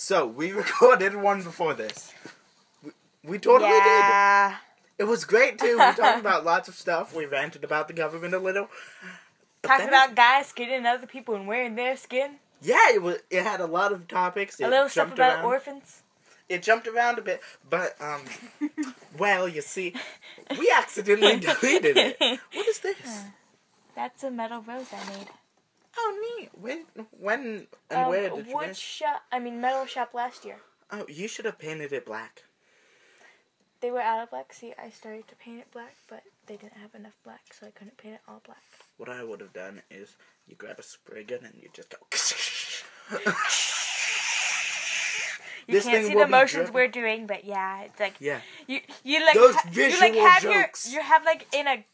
So, we recorded one before this. We totally did. It was great, too. We talked about lots of stuff. We ranted about the government a little. Talking about guys skinning other people and wearing their skin. Yeah, it had a lot of topics. A little stuff about orphans. It jumped around a bit, but, well, you see, we accidentally deleted it. What is this? That's a metal rose I made. Oh, neat. When and where did you metal shop last year. Oh, you should have painted it black. They were out of black. See, I started to paint it black, but they didn't have enough black, so I couldn't paint it all black. What I would have done is you grab a spray gun and you just go. You can't see the motions we're doing, but yeah, it's like you like those you have like in a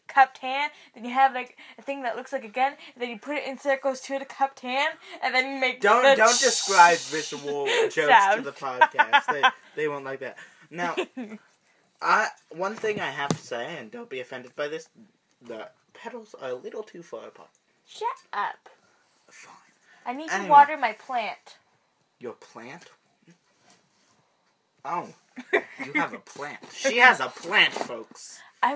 cupped hand, then you have like a thing that looks like a gun, and then you put it in circles to the cupped hand, and then you make don't describe visual jokes to the podcast. They won't like that. Now, one thing I have to say, and don't be offended by this, the petals are a little too far apart. Shut up. Fine. I need to water my plant. Your plant? Oh, you have a plant. She has a plant, folks. I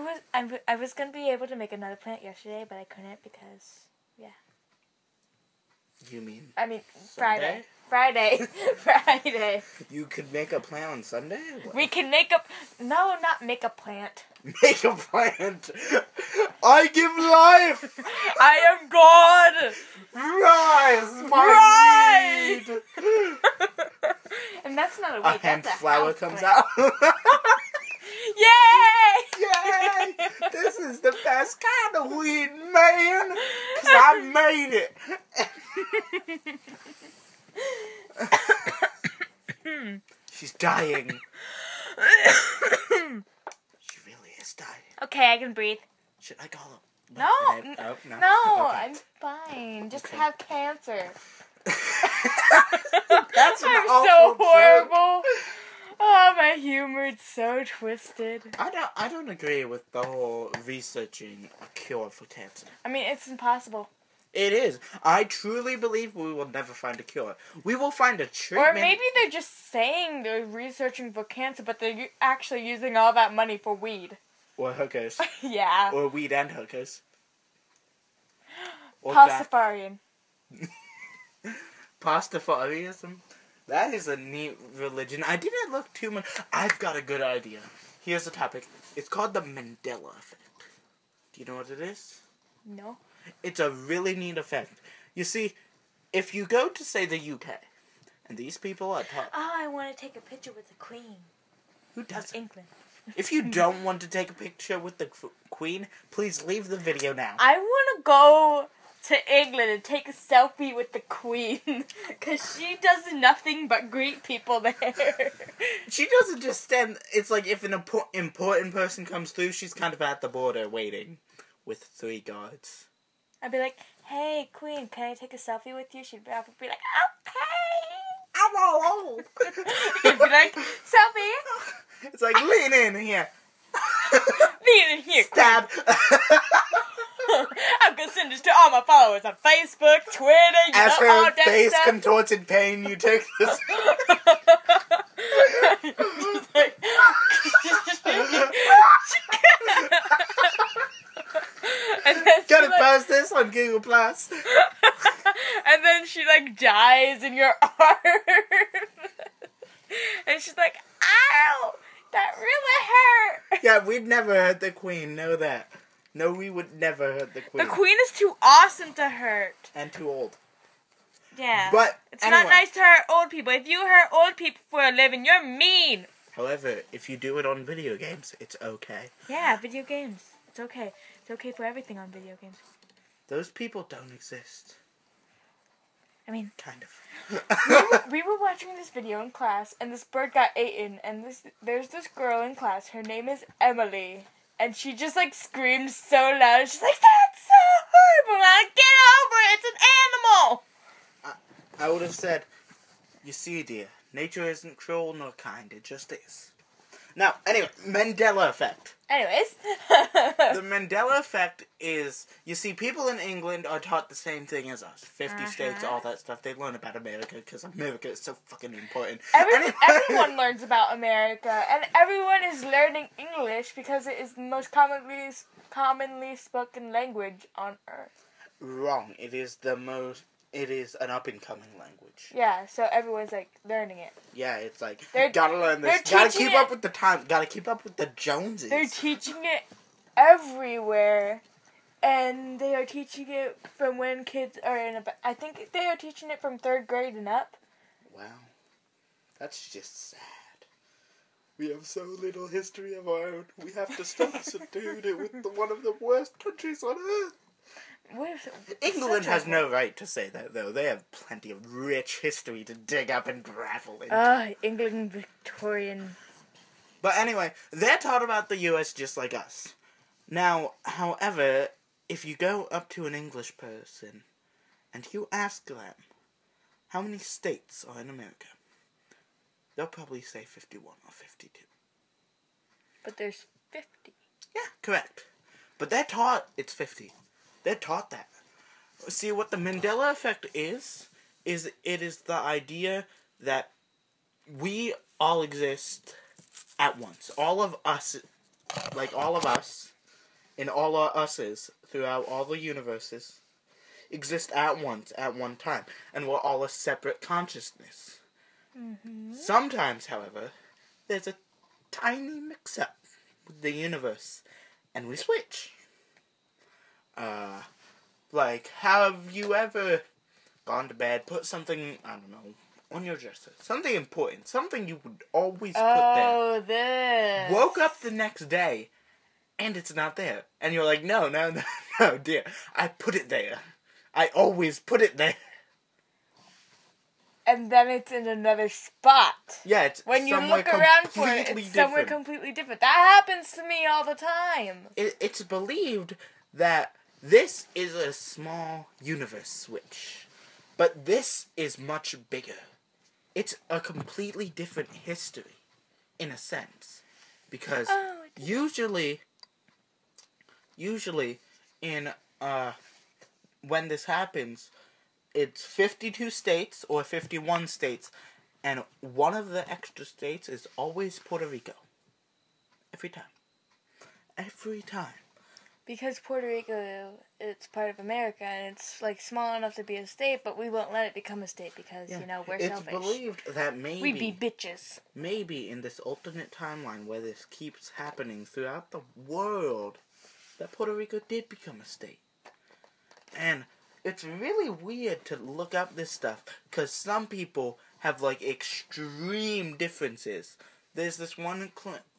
was gonna be able to make another plant yesterday, but I couldn't because, yeah. You mean? I mean Sunday? Friday. You could make a plant on Sunday? We can make not make a plant. Make a plant. I give life. I am God. Rise, my weed. And that's not a weed. A hemp flower comes out. Yay! Yay! This is the best kind of weed, man. 'Cause I made it. She's dying. She really is dying. Okay, I can breathe. Should I call him? No. Okay. I'm fine. Just have cancer. That's an I'm awful so horrible. joke. Oh, my humor is so twisted. I don't agree with the whole researching a cure for cancer. I mean, it's impossible. It is. I truly believe we will never find a cure. We will find a treatment. Or maybe they're just saying they're researching for cancer, but they're actually using all that money for weed. Or hookers. Yeah. Or weed and hookers. Or Pastafarian. Pastafarianism? That is a neat religion. I didn't look too much. I've got a good idea. Here's the topic. It's called the Mandela effect. Do you know what it is? No. It's a really neat effect. You see, if you go to, say, the UK, and these people are taught... Oh, I want to take a picture with the Queen. Who doesn't? England. If you don't want to take a picture with the Queen, please leave the video now. I want to go to England and take a selfie with the Queen. Because she does nothing but greet people there. She doesn't just stand... It's like if an important person comes through, she's kind of at the border waiting with 3 guards. I'd be like, hey, Queen, can I take a selfie with you? She'd be like, okay. I'm all old. You'd be like, selfie. It's like, lean in here. Lean in here, Stab. I'm going to send this to all my followers on Facebook, Twitter, As all her that face stuff. contorts in pain, you take this. She's like... And then Gotta post this on Google Plus. And then she like dies in your arms. And she's like, ow! That really hurt! Yeah, we'd never hurt the Queen, know that. No, we would never hurt the Queen. The Queen is too awesome to hurt. And too old. Yeah. But, it's anyway. not nice to hurt old people. If you hurt old people for a living, you're mean. However, if you do it on video games, it's okay. Yeah, video games. It's okay. It's okay for everything on video games. Those people don't exist. I mean... Kind of. we were watching this video in class, and this bird got eaten, and there's this girl in class, her name is Emily, and she just, like, screams so loud, she's like, that's so horrible, I'm like, get over it, it's an animal! I would have said, you see, dear, nature isn't cruel nor kind, it just is. Now, anyway, Mandela effect. Anyways. The Mandela effect is, you see, people in England are taught the same thing as us. 50 states, all that stuff. They learn about America because America is so fucking important. Everyone learns about America, and everyone is learning English because it is the most commonly spoken language on Earth. Wrong. It is an up-and-coming language. Yeah, so everyone's, like, learning it. Yeah, it's like, gotta learn this. Gotta keep up with the time. Gotta keep up with the Joneses. They're teaching it everywhere. And they are teaching it from when kids are I think they are teaching it from 3rd grade and up. Wow. That's just sad. We have so little history of our own. We have to stop subduing it with one of the worst countries on earth. England has no right to say that, though. They have plenty of rich history to dig up and gravel in. England Victorian. But anyway, they're taught about the U.S. just like us. Now, however, if you go up to an English person and you ask them how many states are in America, they'll probably say 51 or 52. But there's 50. Yeah, correct. But they're taught it's 50. They're taught that. See, what the Mandela effect is it is the idea that we all exist at once. All of us, and all our us's throughout all the universes, exist at once, at one time. And we're all a separate consciousness. Mm-hmm. Sometimes, however, there's a tiny mix-up with the universe, and we switch. Like, have you ever gone to bed, put something, I don't know, on your dresser? Something important, something you would always put there. Oh, this. Woke up the next day, and it's not there. And you're like, no, dear, I put it there. I always put it there. And then it's in another spot. Yeah, it's when you look around for it, it's somewhere completely different. That happens to me all the time. It's believed that this is a small universe switch, but this is much bigger. It's a completely different history, in a sense, because usually in when this happens, it's 52 states or 51 states, and one of the extra states is always Puerto Rico. Every time. Every time. Because Puerto Rico, it's part of America, and it's, like, small enough to be a state, but we won't let it become a state because, you know, we're selfish. It's believed that maybe... We be bitches. Maybe in this alternate timeline where this keeps happening throughout the world, that Puerto Rico did become a state. And it's really weird to look up this stuff, because some people have, like, extreme differences. There's this one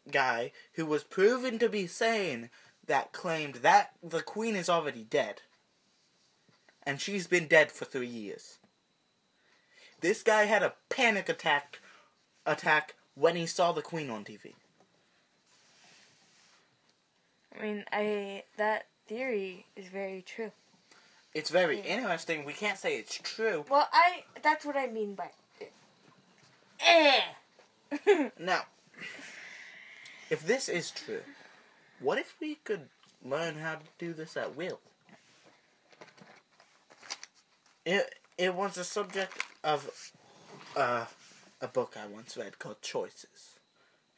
guy who was proven to be sane that claimed that the Queen is already dead. And she's been dead for 3 years. This guy had a panic attack when he saw the Queen on TV. I mean, that theory is very true. It's very interesting. We can't say it's true. Well, that's what I mean by Now, if this is true, what if we could learn how to do this at will? It was the subject of a book I once read called Choices.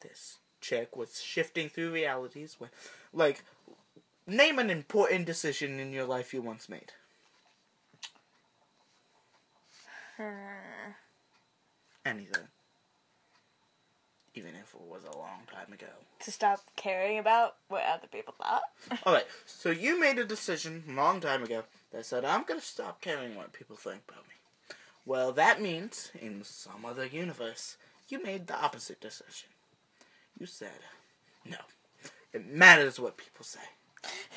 This chick was shifting through realities where, like, name an important decision in your life you once made. Anything. Even if it was a long time ago. To stop caring about what other people thought? Alright, so you made a decision a long time ago that said, I'm going to stop caring what people think about me. Well, that means, in some other universe, you made the opposite decision. You said, no, it matters what people say.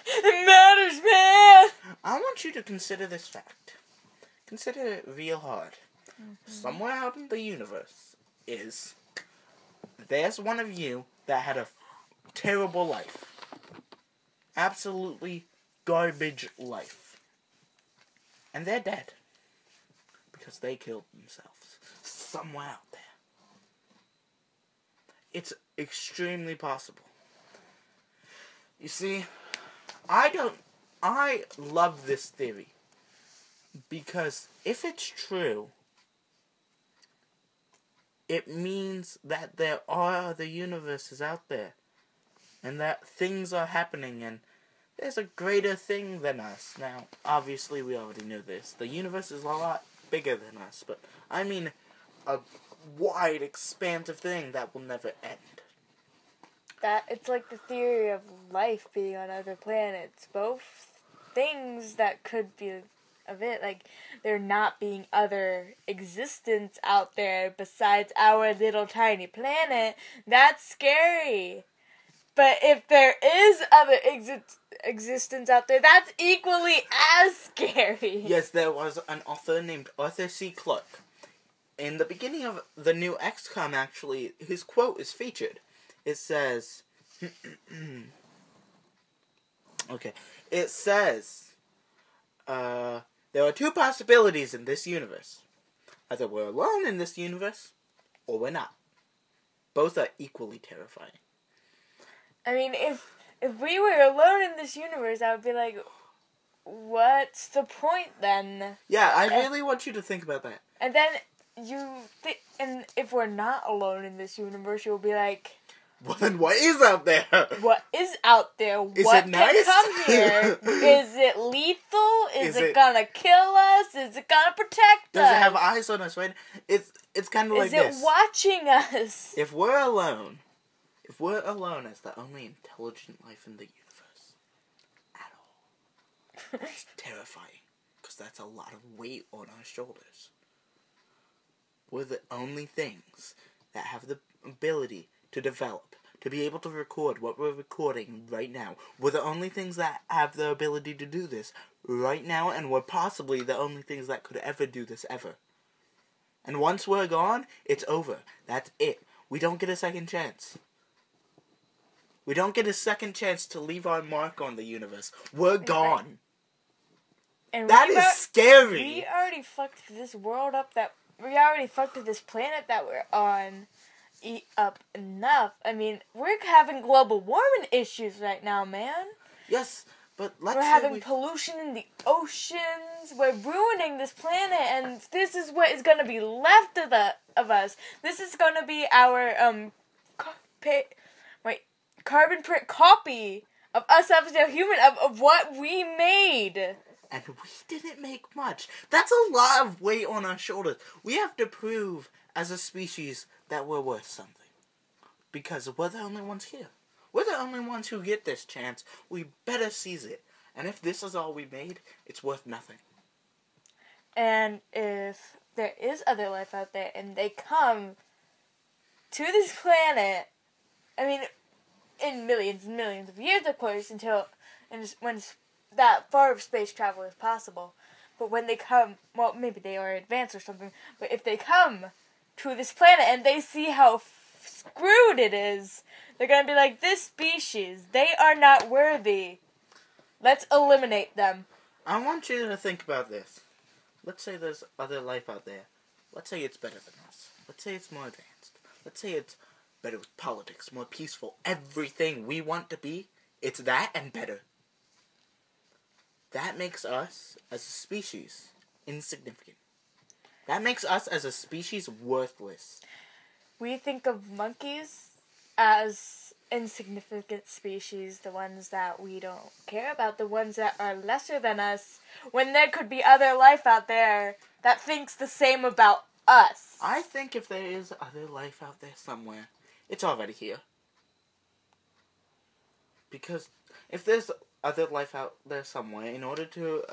It matters, man! I want you to consider this fact. Consider it real hard. Mm-hmm. Somewhere out in the universe there's one of you that had a terrible life. Absolutely garbage life. And they're dead. Because they killed themselves. Somewhere out there. it's extremely possible. You see, I love this theory. Because if it's true, it means that there are other universes out there. And that things are happening, and there's a greater thing than us. Now, obviously we already knew this. The universe is a lot bigger than us, but I mean a wide, expansive thing that will never end. That it's like the theory of life being on other planets. Both things that could be of it, like there not being other existence out there besides our little tiny planet. That's scary. But if there is other existence out there, that's equally as scary. Yes, there was an author named Arthur C. Clarke. In the beginning of the new XCOM, actually, his quote is featured. It says, okay, it says, there are two possibilities in this universe. Either we're alone in this universe, or we're not. Both are equally terrifying. I mean, if we were alone in this universe, I would be like, what's the point then? Yeah, I really want you to think about that. And then and if we're not alone in this universe, you'll be like, well, then what is out there? What is out there? Is what it nice? can come here? Is it lethal? Is it gonna kill us? Is it gonna protect us? Does it have eyes on us, right? It's kind of like this. Is it watching us? If we're alone as the only intelligent life in the universe at all, it's terrifying, because that's a lot of weight on our shoulders. We're the only things that have the ability to develop, to be able to record what we're recording right now. We're the only things that have the ability to do this right now, and we're possibly the only things that could ever do this ever. And once we're gone, it's over. That's it. We don't get a second chance. We don't get a second chance to leave our mark on the universe. We're gone. And that is scary. We already fucked this world up. We already fucked this planet that we're on up enough. I mean, we're having global warming issues right now, man. Yes, but we're having pollution in the oceans. We're ruining this planet, and this is what is going to be left of us. This is going to be our carbon print copy of us as a human, of what we made. And we didn't make much. That's a lot of weight on our shoulders. We have to prove, as a species, that we're worth something. Because we're the only ones here. We're the only ones who get this chance. We better seize it. And if this is all we made, it's worth nothing. And if there is other life out there, and they come to this planet, I mean, in millions and millions of years, of course, when that far of space travel is possible. But when they come, well, maybe they are advanced or something, but if they come to this planet and they see how screwed it is, they're going to be like, this species, they are not worthy. Let's eliminate them. I want you to think about this. Let's say there's other life out there. Let's say it's better than us. Let's say it's more advanced. Let's say it's better with politics, more peaceful. Everything we want to be, it's that and better. That makes us, as a species, insignificant. That makes us, as a species, worthless. We think of monkeys as insignificant species, the ones that we don't care about, the ones that are lesser than us, when there could be other life out there that thinks the same about us. I think if there is other life out there somewhere, it's already here. Because if there's other life out there somewhere, in order to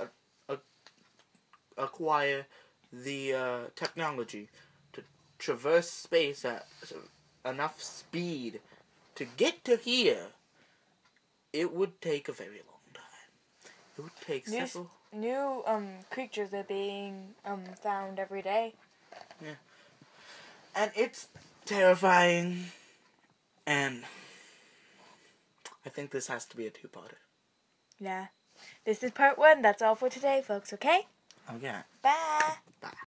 acquire the technology to traverse space at enough speed to get to here, it would take a very long time. It would take several... New creatures are being found every day. Yeah. And it's terrifying. And I think this has to be a two-parter. Yeah. This is part 1. That's all for today, folks, okay? Okay. Bye. Bye.